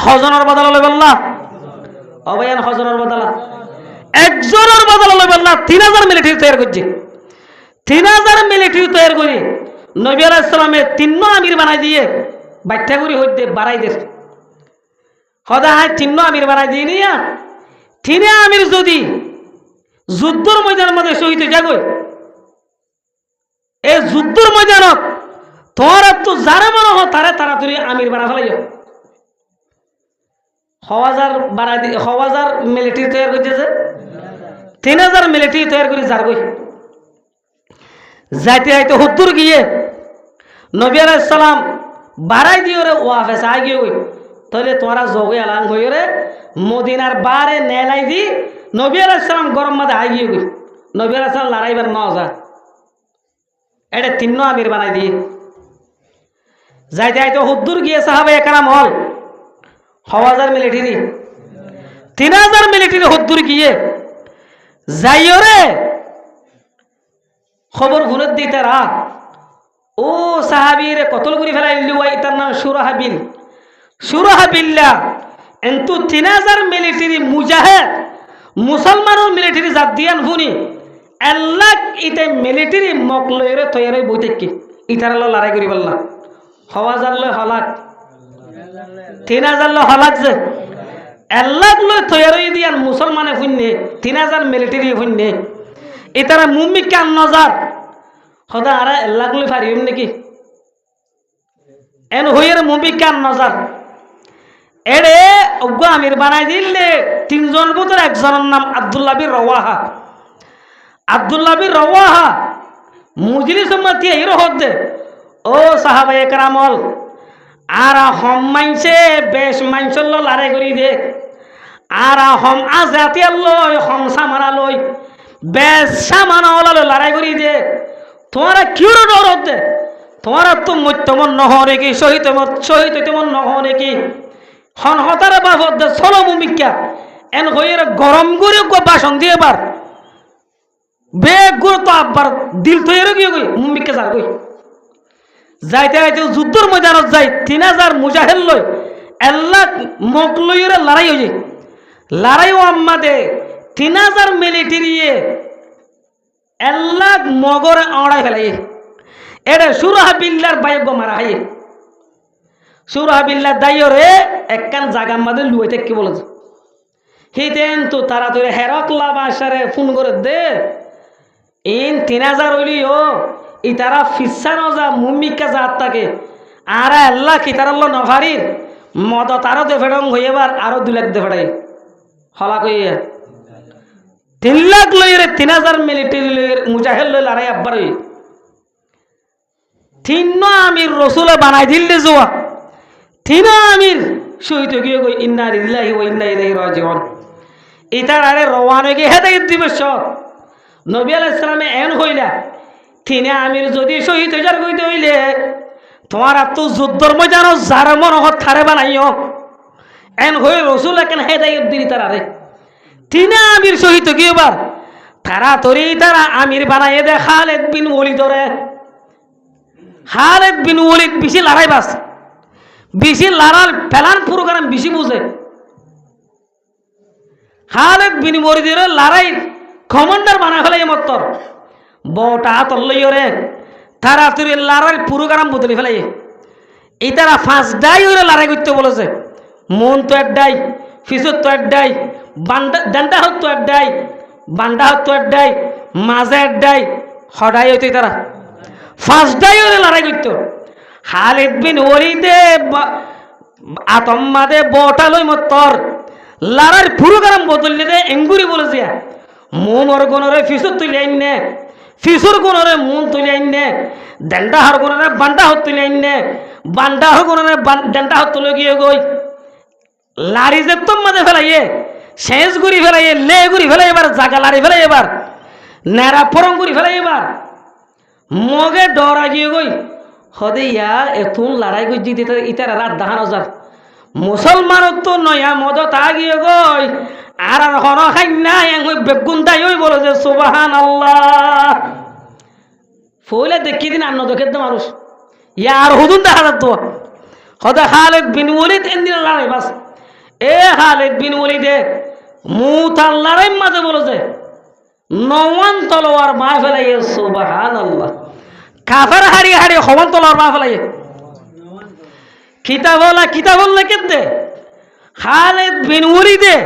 হজনের বদলা লই বললা অবয়ান হজনের বদলা একজনের বদলা লই বললা 3000 মিলিটারি তৈরি করছে 3000 মিলিটারি তৈরি করে নবী আলাইহিস সালামে 3 আমির বানাই দিয়ে বাচ্চাগুড়ি হইতে বাড়াই দে হদা হয় 3 আমির বানাই দিয়ে নিয়া 3 আমির যদি যুদ্ধর ময়দানের মধ্যে শহীদ হয়ে যাগো এই যুদ্ধর ময়দানত তোরা তো যারা মনে হয় তারা তাড়াতাড়ি আমির বানা ফেলাই হাজার মিলিটারি তৈরি করছে 3000 মিলিটারি তৈরি করে যার গই যাইতে যাইতে হুদ্দুর গিয়ে নবী আলাইহিস সালাম বাড়াই দিয়ে রে ওয়াফেস আই গিয়ে গই তাহলে তোরা জগে আলাং হই রে মদিনার বারে নেলাই দি নবী আলাইহিস সালাম গরম মাঝে আই গিয়ে গই নবী আলাইহিস সালাম লড়াইবার না যা এটা 3 আমির বানাই দিয়ে যাইতে যাইতে হুদ্দুর গিয়ে সাহাবায়ে কেরাম হল 6000 মিলিটারি 3000 মিলিটারি হুদ্দুর গিয়ে যাইও রে খবর গুনত দিতে রা ও সাহাবীরে কতল করে ফেলাইলি ওই তার নাম সুরাহাবিল্লাহ কিন্তু 3000 মিলিটারি মুজাহিদ মুসলমানের মিলিটারি জাত দিয়ান ফুনি আল্লাহ ইতে মিলিটারি মকলয়রে তৈরি বইতে কি ইতার লড়াই করি বললা 6000 লয় হলাক 3000 লয় হলাক যে আল্লাহ লয় তৈরি দিয়ান মুসলমানে ফুননে 3000 মিলিটারি ফুননে ইতারা মুমিক কান নজার খোদা আরে আল্লাহ লয় পারিম নাকি এন হইরে মুমিক কান নজার এড়ে অজ্ঞ আমির বানাই দিলে 3 জন ভিতর একজনের নাম আব্দুল্লাহ বিন রওয়াহা মুজলিস মধ্যে এর হদ্দে ও সাহাবায়ে কেরামল আর হম মাইনছে বেশ মাইনছল লড়াই করি দে আর হম আজাতি লই হম সামানা লই বেশ সামানা ওলালো লড়াই করি দে তোমরা কিউ ডর হদ্দে তোমরা তো মত্যমন নহরে কি শহীদ তেমন নহরে কি হন হতারে বাবদ দে চলো মুমিকা এন হইরে গরম করে বাসন দিয়ে এবার বেগ গুরু তো আবার দিল তৈরি গিয়ে গই মুমিকে যার গই যাইতে যাইতে যুদ্ধর ময়দানত যাই 3000 মুজাহিদ লই আল্লাহ মক লইরে লড়াই হই লড়াইও আম্মাদে 3000 মিলিটারি আল্লাহ মগরে আড়াই ফেলাই এটা সুরাহাবিল্লাহর বাইগ মারা হাই সুরাহাবিল্লাহ দাইরে একখান জায়গার মধ্যে লুয়ে থেকে বলেছে হিতেন তো তাড়াতাড়ি হেরকলা বাসারে ফোন করে দে ইন 3000 হইলিও ই তারা ফিসানো যা মুমিকা জাত থাকে আর আল্লাহ কি তার নভারির মদ তারও দে ফেডং হইবার আরো 2 লাখ দে ফেড়াই হলা কইয়া 3 লাখ লইরে 3000 মিলিটারি লইর মুজাহিদ লই লড়াই আব্বার হই 3 আমির রাসূল বানাই দিলে জোয়া 3 আমির শহীদ গিয়ে গই ইন্না লিল্লাহি ওয়া ইন্না ইলাইহি রাজিউন ইতার আরে রওয়ানা গিয়ে হেদায়েত দিবস নবী আলাইহিস সালামে এন হইলা 3 আমির যদি শহীদ হইজার কইতে হইলে তোমার তো যুদ্ধর ময়দানে যার মন হত থারে বানাইও এন হই রাসূল কেন হেদায়েত দিলি তার আরে 3 আমির শহীদ গিয়েবার তারা তরি তারা আমির বানাইয়ে দে খালিদ বিন ওয়ালিদ বেশি লড়াই বাস বেশি লড়ার ফেলান প্রোগ্রাম বেশি বুঝে খালিদ বিন ওয়ালিদের লড়াই কমান্ডার বানা ফেলাই মত্তর বটা তল্লইরে তারা তুই লড়াই প্রোগ্রাম বদলে ফেলাই এই তারা 5 ডাই ওরে লড়াই করতে বলেছে মন তো এক ডাই ফিসত তো এক ডাই ডান্ডা হত তো এক ডাই বান্ডা হত তো এক ডাই মাঝে এক ডাই হডাই হইতে তারা 5 ডাই ওরে লড়াই করত খালিদ বিন ওয়ালিদে আতম্মাদে বটা লই মত্তর লড়াই প্রোগ্রাম বদলে দে এঙ্গুরি বলেছে মনর গণরে ফিসুর তুলে আইনে ফিসুর গণরে মন তুলে আইনে ডান্ডা হর গণরে বান্ডা হত তুলে আইনে বান্ডা হর গণরে ডান্ডা হত তুলে গিয়ে গই লারি যে তোম মাঝে ফেলাইয়ে শেষ গুড়ি ফেলাইয়ে লে গুড়ি ফেলাই এবার জাগা লারি ফেলাই এবার নেড়া পরং গুড়ি ফেলাই এবার মগে ডরা গিয়ে গই হদে ইয়া এতুন লড়াই গই জিতে ইতার রাত দাহান হাজার মুসলমানত তো নয়া মদ তা গিয়ে গই আর হন খাই নাই ওই বেগুন তাই ওই বলো যে সুবহানাল্লাহ ফইলে দেখি দিন আন্ন দেখে তো মানুষ ইয়ার হুদুন দেখা যাত হদা খালিদ বিন ওয়ালিদ এন্দিন লড়াই বাস এ খালিদ বিন ওয়ালিদে মুতার লড়াই মাঝে বলেছে নওয়ান তলোয়ার মা ফেলাইয়ে সুবহানাল্লাহ কাফের হাড়ি হাড়ি হওয়ান তলোয়ার মা ফেলাইয়ে কিতাবল্লা কেদে খালিদ বিন ওয়ালিদে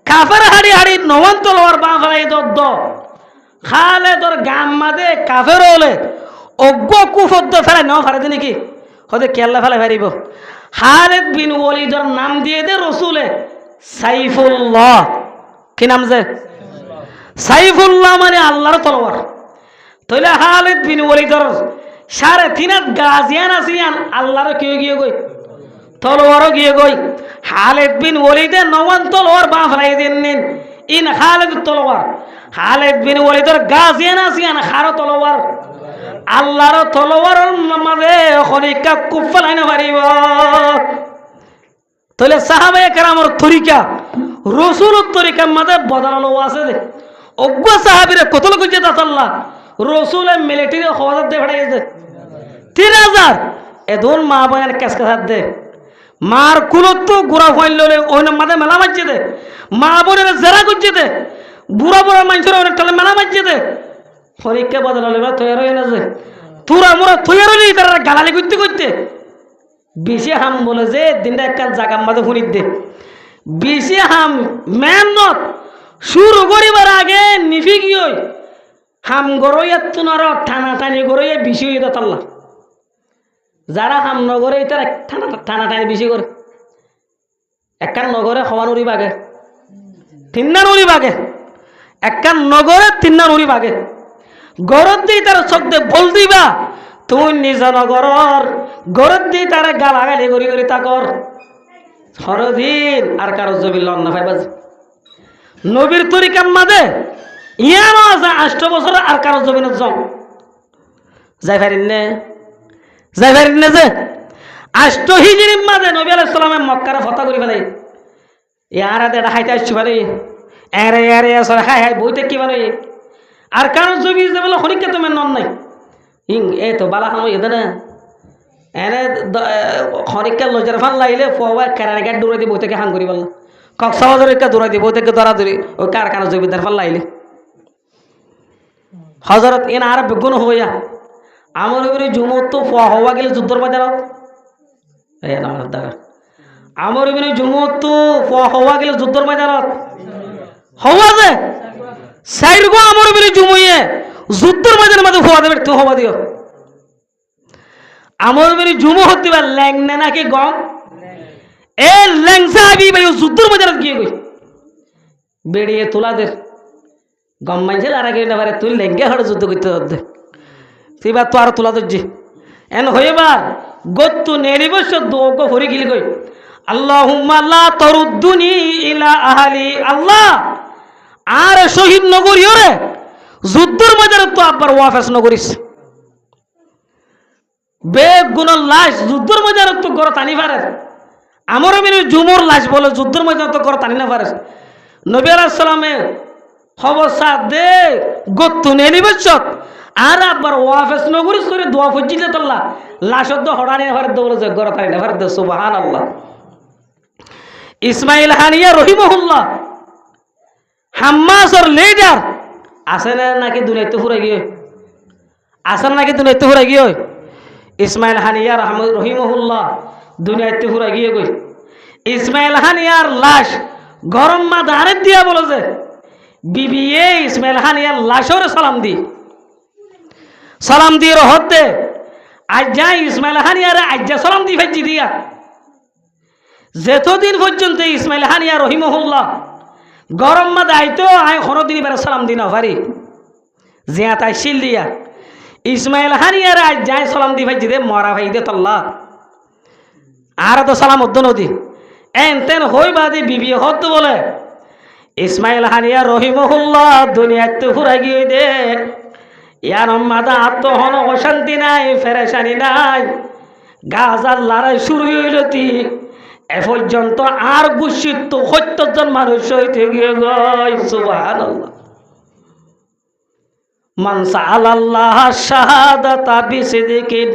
কাফের হাড়ি হাড়ি নওয়ান তলোয়ার মা ফেলাইয়ে দদ্দ খালিদর গাম মাদে কাফের হলে অজ্ঞ কুফদ্দ ফেলাই ন ফারে নাকি হতে কেল্লা ফেলে ফারিব খালিদ বিন ওয়ালিদর নাম দিয়ে দে রসুলে সাইফুল্লাহ কি নাম যে সাইফুল্লাহ মানে আল্লাহর তলোয়ার তাহলে খালিদ বিন ওয়ালিদর 3.5 গাজিয়ান আসিয়ান আল্লাহর কেউ গিয়ে গই তলোয়ারও গিয়ে গই খালিদ বিন ওয়ালিদে নওয়ান তলোয়ার বা ফেলাই দেন নিন ইন খালিদ তলোয়ার খালিদ বিন ওয়ালিদর গাজিয়ান আসিয়ান খারো তলোয়ার আল্লাহর তলোয়ার মাঝে খনিকা কুফলাই না পারিব তাহলে সাহাবায়ে কেরামর তরিকা রসুলের তরিকার মাঝে বদলালো আছে দে অজ্ঞ সাহাবীরে কতল কইছে দাতাল্লাহ রসুলে মিলিটারি খবর দে ফাটাইছে 3000 এদন মা বয়ান কেস কাসার দে মার কুলত গুড়া ফাইল ললে ওই মাঝে মেলা মারছে দে মা বোনের জেরা করছে দে বুড়া বুড়া মানুষের অনেক টালে মেলা মারছে দে পরীক্ষা বদলালে বা তৈরি হয়ে না যে তোরা মোরা তৈরি হলি তারা গালালি করতে করতে বেশি হাম বলে যে দিনটা একটা জাগার মাঝে ফুনিত দে বেশি হাম মেহনত শুরু করিবার আগে নিফি গিয়ে হাম গরইয়া তুনার টানাটানি গরইয়া বেশি হয়ে দাতাল্লা যারা হাম নগরে তারা টানাটানি বেশি করে একটা নগরে সমান উড়ি বাগে 3 উড়ি বাগে একটা নগরে 3 উড়ি বাগে গরত দিয়ে তার চোখ দিয়ে বল দিবা তুমি নিজ নগরর গরত দিয়ে তারা গালাগালি করি করি তাকর হরদিন আর কারো জমি লন না ভাইবাজ নবীর তরিকার মাঝে ইয়ানো আছে 8 বছর আর কারো জমিনত জম যাই পারিন নে যে 8 হিজরির মাঝে নবী আলাইহিস সালামে মক্কার ফতা করি ফেলাই ইয়ার আদে হাইতে আসছি পারে এরে এরে আসলে হাই হাই বইতে কি মানে আর কারো জমি যে বলে হরিকে তুমি নন নাই হিং এই তো বালা খানো এদে না এনে হরিকে লজার ফান লাইলে ফোয়া কেরানি গাড়ি দৌড়াই দিব থেকে হাং করি বল কক্সবাজার একটা দৌড়াই দিব থেকে দরা দৌড়ি ওই কারখানা জমিদার ফান লাইলে হজরত এন আর বেগুন হইয়া আমার উপরে জুমত তো ফোয়া হওয়া গেলে যুদ্ধর বাজারত এই আমার দাদা আমার উপরে জুমত তো ফোয়া হওয়া গেলে যুদ্ধর বাজারত হওয়া যে সাইরগো আমার উপরে জুমইয়ে যুদ্ধর বাজারের মাঝে ফোয়া দেবে তো হওয়া দিও আমার উপরে জুমো হতে পারে ল্যাংনে নাকি গম এ ল্যাংসা আবি ভাই যুদ্ধর বাজারত গিয়ে গই বেড়িয়ে তোলাদের গম মানছিল আর আগে না পারে তুই লেঙ্গে হড়ে যুদ্ধ করতে হতে সেবার তো আর তোলা ধরছি এন হইবার গত্তু নেরিবস দোগো হরি গিলি কই আল্লাহুম্মা লা তারুদ্দুনি ইলা আহলি আল্লাহ আর শহীদ নগরীও রে যুদ্ধর বাজারে তো আবার ওয়াফেস নগরিস বেগুনের লাশ যুদ্ধর বাজারে তো গড় টানি পারে আমার মেয়ে জুমুর লাশ বলে যুদ্ধর বাজারে তো গড় টানি না পারে নবী আলাইহিস সালামে খবর সাথ দে গত্তু নেরিবস আর আবার ওয়াফেস নগরিস করে দোয়া ফজিলে তোল্লা লাশত তো হড়ানি ভারত বলে যে গড় টানি না ভারত সুবহানাল্লাহ ইসমাইল হানিয়া রহিমাহুল্লাহ হাম্মাসর লিডার আছে না নাকি দুনিয়াতে ফুরে গিয়ে আসেন নাকি দুনিয়াতে ফুরে গিয়ে ইসমাইল হানিয়ার রহিমাহুল্লাহ দুনিয়াতে ফুরে গিয়ে গই ইসমাইল হানিয়ার লাশ গরম মা দাঁড়ে দিয়া বলে যে বিবি ইসমাইল হানিয়ার লাশরে সালাম দিয়ে রহতে আজ যাই ইসমাইল হানিয়ার আজ যা সালাম দি ভেজি দিয়া যেতদিন পর্যন্ত ইসমাইল হানিয়া রহিমাহুল্লাহ গরম মা দায়িত্ব আয় হরদিনী বেড়া সালাম দিন ভারি জিয়া তাই শিল দিয়া ইসমাইল হানিয়ার আজ যাই সালাম দি ভাই দে মরা ভাই দে তল্লা আর তো সালাম উদ্দ নদী এন তেন হই বাদে বিবি হত বলে ইসমাইল হানিয়া রহিমাহুল্লাহ দুনিয়াতে ফুরা গিয়ে দে ইয়ার মাদা আত্মহন অশান্তি নাই ফেরেশানি নাই গাজার লড়াই শুরু হইলতি এ পর্যন্ত আর গুছিত ৭০ জন মানুষ হইতে গিয়ে গই সুবহানাল্লাহ মান সাআলাল্লাহ শাহাদাতা বিসিদিকিন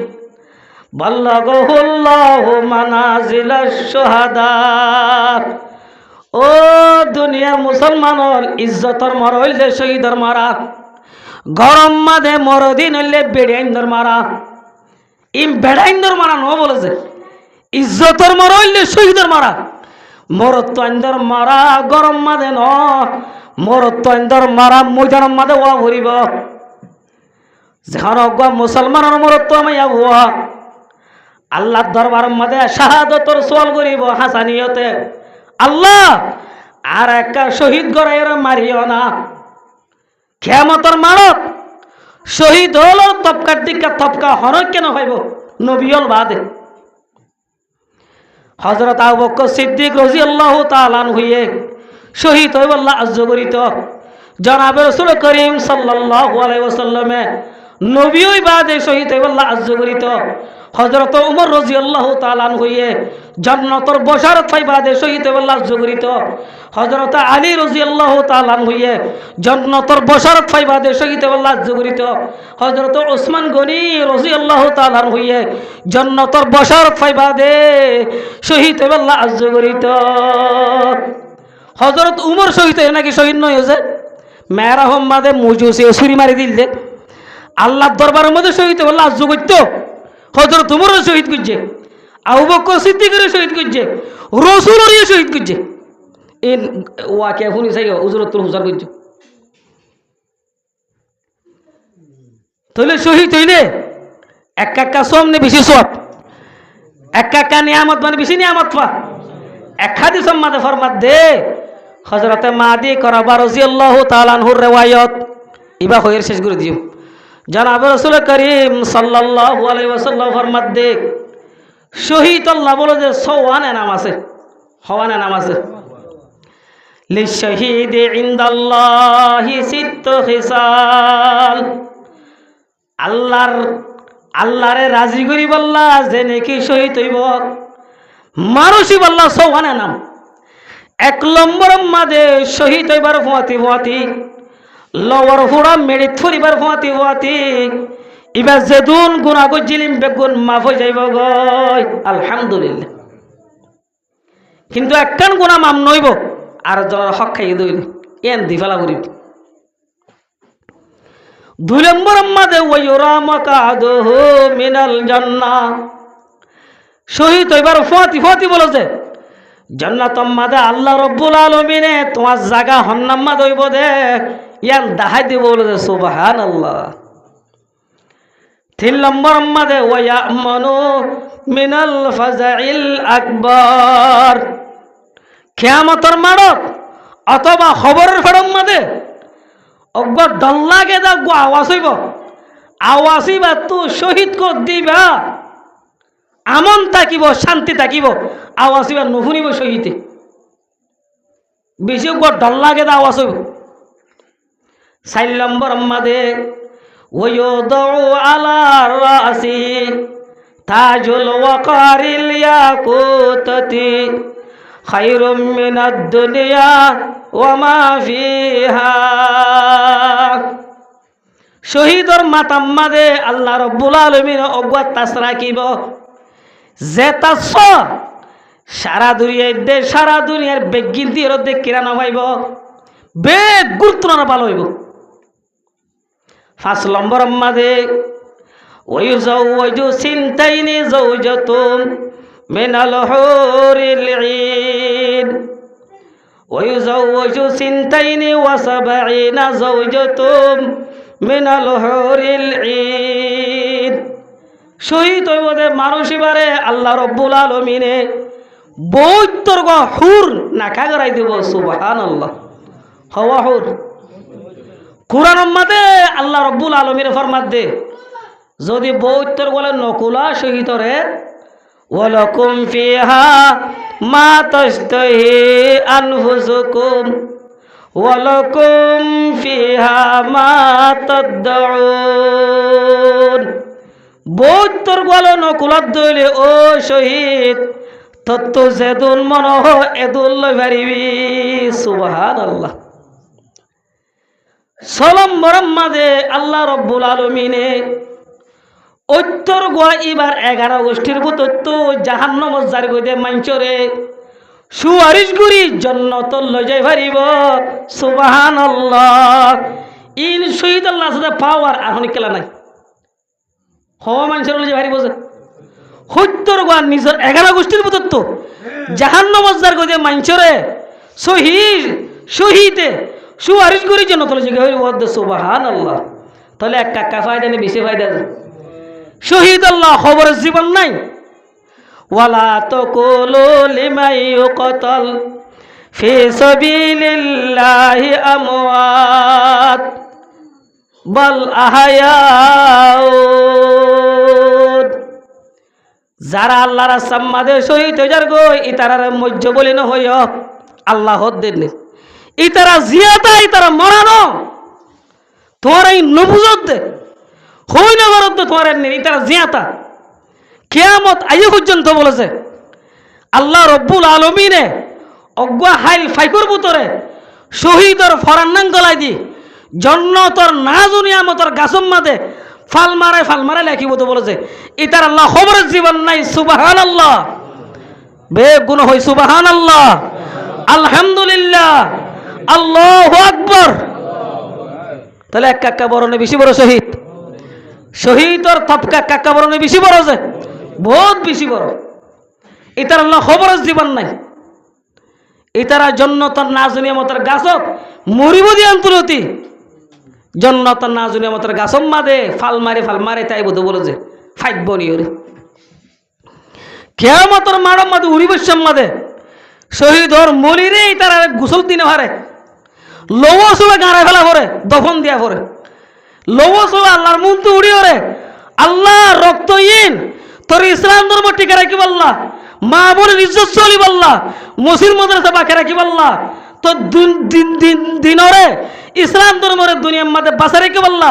বাল্লাগাহুল্লাহু মানাজিলাশ শুহাদা। ও দুনিয়ার মুসলমানর ইজ্জতর মর হইলে শহীদর মারা, গরম মাঝে মরদিন হইলে বেড়াইন্দর মারা। ইম বেড়াইন্দর মারা ন বলেছে, ইজ্জতর মর হইলে শহীদর মারা। মরত্ব আইন্দর মারা গরম মাঝে ন, মরত্ব আইন্দর মারা ময়দান মাঝে ওয়া ভরিব। যেখানে মুসলমানের মরত্ব আমাইয়া ভুয়া আল্লাহর দরবার মাঝে শাহাদতর সোয়াল করিব হাসানিয়তে। আল্লাহ আর একটা শহীদ গড়াইয়ের মারিও না। কিয়ামতের মারত শহীদ হল তপকার দিকা তপকা হরক কেন হইব নবিয়ল বাদে। হযরত আবু বকর সিদ্দিক রাদিয়াল্লাহু তাআলা হইয়ে শহীদ হইব আল্লাহ আজ্জগরিত। জনাবে রাসূল করিম সাল্লাল্লাহু আলাইহি ওয়াসাল্লামে নবী হই বাদে শহীদ হইব আল্লাহ আজ্জগরিত। হযরত উমর রাদিয়াল্লাহু তাআলা হইয়ে জান্নাতের বশারত পাই বাদে শহীদ হইব আল্লাহ আজ্জগরিত। হযরত আলী রাদিয়াল্লাহু তাআলা হইয়ে জান্নাতের বশারত পাই বাদে শহীদ হইব আল্লাহ আজ্জগরিত। হযরত ওসমান গনি রাদিয়াল্লাহু তাআলা হইয়ে জান্নাতের বশারত পাই বাদে শহীদ হইব আল্লাহ আজ্জগরিত। হযরত উমর শহীদ হয়ে নাকি শহীদ নয় হয়েছে মেয়েরা হোম্মাদে মুজুসি ছুরি মারি দিল যে আল্লাহর দরবারের মধ্যে শহীদ হইব আল্লাহ আজ্জগরিত। হযরত উমরও শহীদ করছে, আবু বকর সিদ্দিকেরও শহীদ করছে, রাসূলেরও শহীদ করছে। এই ওয়াকে শুনি চাই হুজুরতুল হুজার করছে। তাহলে শহীদ হইলে এক একা সামনে বেশি সব, এক একা নিয়ামত মানে বেশি নিয়ামত পা। এক হাদিস মাদে ফরমাত দে হযরতে মাদি করাবা রাদিয়াল্লাহু তাআলা আনহুর রিওয়ায়াত ইবা হইর শেষ করে দিও। জনাবে রাসূল করিম সাল্লাল্লাহু আলাইহি ওয়াসাল্লাম ফরমাত দে শহীদ আল্লাহ বলে যে সওয়ানে নাম আছে, হওয়ানে নাম আছে। লিশহীদি ইনদাল্লাহি সিত্তু খিসাল। আল্লাহরে রাজি করি বল্লা যে নাকি শহীদ হইব মানুষই বল্লা সওয়ানে নাম। এক নম্বর মাঝে শহীদ হইবার ফুয়াতি ফুয়াতি, লওয়ার ফুড়া মেরিত ফুরিবার ফুয়াতি ফুয়াতি, এবার যেদুন গুণা করছিলিম বেগুন মাফ হয়ে যাইব গই আলহামদুলিল্লাহ। কিন্তু একখান গুণা মাম নইব আর জনের হক খাইয়ে দইল এন দি ফেলা করিব। দুই নম্বর মাঝে ওয়াইরা মাকাদুহু মিনাল জান্নাহ। শহীদ হইবার ফুয়াতি ফুয়াতি বলেছে জান্নাত মাদে আল্লাহ রব্বুল আলামিনে তোমার জায়গা হন্নাম্মা দইব দে ইয়ান দাহাই দিব বলেছে সুবহানাল্লাহ। তিন নম্বর মাঝে ওয়ায়ামানু মিনাল ফাজাইল আকবার। কিয়ামতের মারত অথবা খবরের ফেরম মাঝে অজ্ঞ ডল্লাকে দা গো আওয়াজ হইব, আওয়াজ হইবা তু শহীদ কর দিবা আমন থাকিব শান্তি থাকিব, আওয়াজ হইবা নুশুনিব শহীদে বেশি গো ডল্লাকে দা আওয়াজ হইব। ৪ নম্বর মাঝে ওয়ায়ুদউ আলা রাসি তাজুল ওয়াকারিল ইয়াকুতাতি খায়রুম মিনাদ দুনিয়া ওয়া মা ফিহা। শহীদর মাতাম মাঝে আল্লাহ রব্বুল আলামিন অজ্ঞাত তাস রাখিব যে তাস সারা দুনিয়ার বেগিন্তি রদে কিরা নামাইব বেগ গুরুত্ব না ভালো হইব। ৫ নম্বর মাঝে ওয়ায়ুজাওয়াজু সিনতাইনি যাওজাতুম মিনাল হুরিল ঈন ওয়ায়ুজাওয়াজু সিনতাইনি ওয়া সাবঈনা যাওজাতুম মিনাল হুরিল ঈন। শহীদ হইব দে মানুষ এবারে আল্লাহ রব্বুল আলামিনে ৭২ হুর নাকা করাই দিব সুবহানাল্লাহ। হওয়া হুর কুরআন মাঝে আল্লাহ রব্বুল আলামিন ফরমাত দে যদি ৭২ বলে নকুলা শহীদরে ওয়ালাকুম ফিহা মা তাশতাহি আনফুসুকুম ওয়ালাকুম ফিহা মা তাদউন। ৭২ বলে নকুলাত দইলে ও শহীদ তত্ত্ব যেদুন মন এদুল লই পারিবি সুবহানাল্লাহ। ৬ নম্বর মাঝে আল্লাহ রব্বুল আলামিনে উত্তর গোয়া এবার 11 গোষ্ঠীর ভিতর তো জাহান্নাম যার গইতে মাঞ্চরে সুয়ারিশ গুরি জন্নত লই যাই পারিব সুবহানাল্লাহ। ইন শহীদ আল্লাহ সাথে পাওয়ার আর অনেক খেলা নাই হওয়া মানুষের লই যাই পারিব যে সত্তর গোয়া নিজের 11 গোষ্ঠীর ভিতর তো জাহান্নাম যার গইতে মাঞ্চরে শহীদে সুয়ারিশ গুরি জন্নত লই যাই পারিব সুবহানাল্লাহ। তাহলে এক কাকা ফায়দা নেই বেশি ফায়দা শহীদ আল্লাহ খবরের জীবন নাই। ওয়ালা তাকুলু লিমান ইউকতাল ফি সাবিলিল্লাহি আমওয়াত বাল আহয়াউন। যারা আল্লাহর রাস্তার মাঝে শহীদ হয়ে যার গো ইতারার মধ্য বলি না হইয় আল্লাহ দেন ইতারা জিয়াতা ইতারা মরানো তোমার এই নবুজত দে হই না গরত তোমার ইতারা জিয়াতা কিয়ামত আয়ু পর্যন্ত বলেছে আল্লাহ রব্বুল আলমিনে অজ্ঞা হাইল ফাইকুর বুতরে শহীদর ফরান্নাং গলাই দি জন্নতর না দুনিয়ামতর গাছম মাদে ফাল মারে লেখিব তো বলেছে ইতার আল্লাহ খবরের জীবন নাই সুবহানাল্লাহ। বেগুন হই সুবহানাল্লাহ আলহামদুলিল্লাহ আল্লাহু আকবার। তাহলে এক কাকা বড় না বেশি বড় শহীদ শহীদর তপকা কাকা বড় না বেশি বড় যে বহুত বেশি বড়। ইতার আল্লাহ খবরের জীবন নাই ইতারা জন্নতর না দুনিয়ামতর গাছত মরিব দি আন্তরতি জন্নতর না দুনিয়ামতর গাছম মাদে ফাল মারে তাই বোধ বলে যে ফাইব নিয়রে কিয়ামতর মারম মাদে উরিবশ্যম মাদে শহীদর মরিরে ইতারা গোসল দিনে হারে লৌহ চুলা গাঁড়ায় ফেলা পরে দফন দিয়া পরে লৌহ চুলা আল্লাহর মুখ তো উড়ি ওরে আল্লাহ রক্তহীন তোর ইসলাম ধর্ম টিকে রাখি বললা মা বোনের ইজ্জত চলি বললা মসজিদ মাদ্রাসা বাঁকে রাখি বললা তো দিনরে ইসলাম ধর্মের দুনিয়ার মাঝে বাঁচা রেখে বললা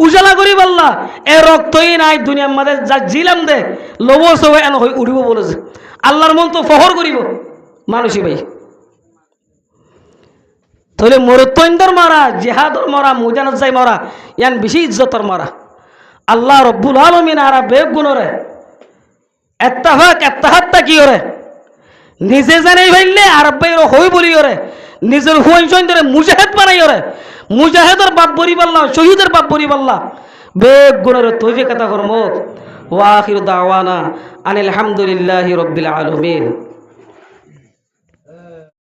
উজালা করি বললা এ রক্তহীন আই দুনিয়ার মাঝে যা জিলাম দে লব সবাই এন হয়ে উড়িব বলেছে আল্লাহর মন তো ফহর করিব মানুষই ভাই। তাহলে মরুত্তর মারা জেহাদর মারা মুজানত যাই মারা ইয়ান বেশি ইজ্জতর মারা আল্লাহ রব্বুল আলমিন আরা বেগ গুণরে এত্তাহাত্তা কি ওরে নিজে জানাই ভাইলে আর হই বলি ওরে নিজের হুয়াইন ধরে মুজাহেদ বানাই ওরে মুজাহেদর বাপ বরি পাল্লা শহীদের বাপ বরি পাল্লা বেগ গুণরে তৈফিক কথা কর্ম ওয়া আখিরু দাওয়ানা আনিল হামদুলিল্লাহি রাব্বিল আলামিন।